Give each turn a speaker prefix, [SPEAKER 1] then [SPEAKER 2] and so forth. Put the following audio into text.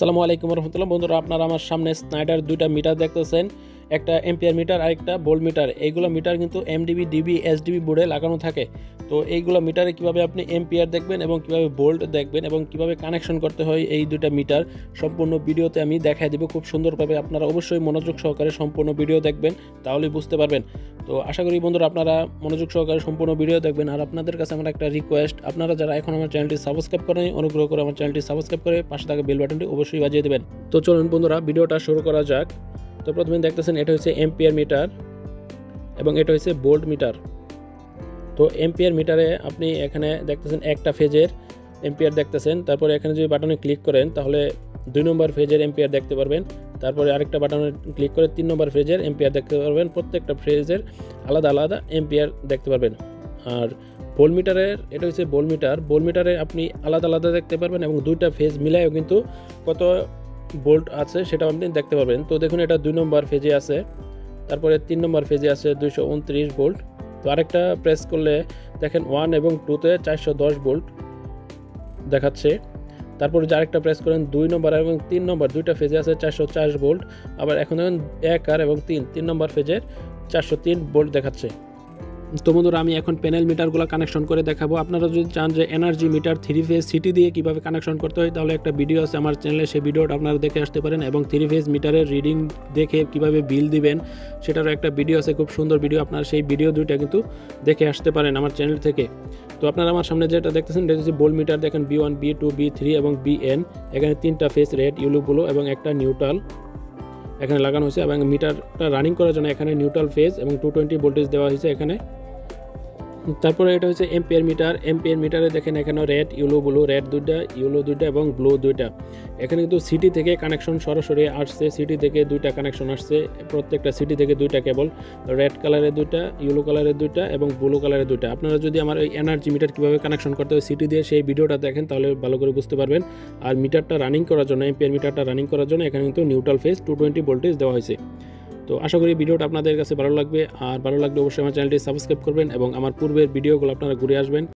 [SPEAKER 1] আসসালামু আলাইকুম রহমতুল্লাহ। বন্ধুরা, আপনারা আমার সামনে স্নাইডার দুইটা মিটার দেখতেছেন, একটা এম্পিয়ার মিটার আর একটা ভোল্ট মিটার। এইগুলো মিটার কিন্তু এমডিবি, ডিবি, এসডিবি বোর্ডে লাগানো থাকে। তো এইগুলো মিটারে কিভাবে আপনি এম্পিয়ার দেখবেন এবং কিভাবে ভোল্ট দেখবেন এবং কিভাবে কানেকশন করতে হয় এই দুইটা মিটার সম্পূর্ণ ভিডিওতে আমি দেখাই দেব খুব সুন্দরভাবে। আপনারা অবশ্যই মনোযোগ সহকারে সম্পূর্ণ ভিডিও দেখবেন, তাহলেই বুঝতে পারবেন। তো আশা করি বন্ধুরা আপনারা মনোযোগ সহকারে সম্পূর্ণ ভিডিও দেখবেন। আর আপনাদের কাছে আমার একটা রিকোয়েস্ট, আপনারা যারা এখন আমার চ্যানেলটি সাবস্ক্রাইব করেন, অনুগ্রহ করে আমার চ্যানেলটি সাবস্ক্রাইব করে পাশে থাকা বেল বাটনটি অবশ্যই বাজিয়ে দেবেন। তো চলুন বন্ধুরা, ভিডিওটা শুরু করা যাক। তো প্রথমে দেখতেছেন এটা হচ্ছে এম্পিয়ার মিটার এবং এটা হচ্ছে ভোল্ট মিটার। তো এম্পিয়ার মিটারে আপনি এখানে দেখতেছেন একটা ফেজের এম্পিয়ার দেখতেছেন। তারপরে এখানে যদি বাটনে ক্লিক করেন তাহলে 2 নম্বর ফেজের এম্পিয়ার দেখতে পারবেন। তারপরে আরেকটা বাটনে ক্লিক করে 3 নম্বর ফেজের এম্পিয়ার দেখতে পারবেন। প্রত্যেকটা ফেজের আলাদা আলাদা এম্পিয়ার দেখতে পারবেন। আর ভোল্ট মিটারের এটা হচ্ছে ভোল্ট মিটার। ভোল্ট মিটারে আপনি আলাদা আলাদা দেখতে পারবেন এবং দুইটা ফেজ মিলায়ও কিন্তু কত ভোল্ট আছে সেটাও আপনি দেখতে পারবেন। তো দেখুন এটা 2 নম্বর ফেজে আছে, তারপরে 3 নম্বর ফেজে আছে 229 ভোল্ট। তো আরেকটা প্রেস করলে দেখেন 1 এবং 2তে 410 ভোল্ট দেখাচ্ছে। তারপরে যে আরেকটা প্রেস করেন 2 নম্বর এবং 3 নম্বর দুইটা ফেজে আছে 440 ভোল্ট। আবার এখন দেখুন 1 আর এবং 3 নম্বর ফেজের 403 ভোল্ট দেখাচ্ছে। তো বন্ধুরা, আমি এখন প্যানেল মিটারগুলো কানেকশন করে দেখাবো। আপনারা যদি চান যে এনার্জি মিটার 3 ফেজ সিটি দিয়ে কিভাবে কানেকশন করতে হয়, তাহলে একটা ভিডিও আছে আমার চ্যানেলে, সেই ভিডিওটা আপনারা দেখে আসতে পারেন। এবং 3 ফেজ মিটারের রিডিং দেখে কিভাবে বিল দিবেন সেটারও একটা ভিডিও আছে, খুব সুন্দর ভিডিও। আপনারা সেই ভিডিও দুইটা কিন্তু দেখে আসতে পারেন আমার চ্যানেল থেকে। তো আপনারা আমার সামনে যেটা দেখতেছেন এটা হচ্ছে ভোল্ট মিটার। দেখেন B1, B2, B3 এবং BN। এখানে 3টা ফেজ রেড, ইয়েলো, ব্লু এবং একটা নিউট্রাল এখানে লাগানো হয়েছে। এবং মিটারটা রানিং করার জন্য এখানে নিউট্রাল ফেজ এবং 220 ভোল্টেজ দেওয়া হয়েছে এখানে। তারপরে এটা হচ্ছে এম্পিয়ার মিটার। এম্পিয়ার মিটারে দেখেন এখানে রেড, ইয়েলো, ব্লু, রেড দুইটা, ইয়েলো দুইটা এবং ব্লু দুইটা। এখানে কিন্তু সিটি থেকে কানেকশন সরাসরি আসছে, সিটি থেকে দুইটা কানেকশন আসছে, প্রত্যেকটা সিটি থেকে দুইটা কেবল, রেড কালারের দুইটা, ইয়েলো কালারের দুইটা এবং ব্লু কালারের দুইটা। আপনারা যদি আমার ওই এনার্জি মিটার কীভাবে কানেকশন করতে হয় সিটি দিয়ে সেই ভিডিওটা দেখেন তাহলে ভালো করে বুঝতে পারবেন। আর মিটারটা রানিং করার জন্য, এম্পিয়ার মিটারটা রানিং করার জন্য এখানে কিন্তু নিউট্রাল ফেজ 220 ভোল্টেজ দেওয়া হয়েছে। তো আশা করি ভিডিওটা আপনাদের কাছে ভালো লাগবে। আর ভালো লাগলে অবশ্যই আমার চ্যানেলটি সাবস্ক্রাইব করবেন এবং আমার পূর্বের ভিডিওগুলো আপনারা ঘুরে আসবেন।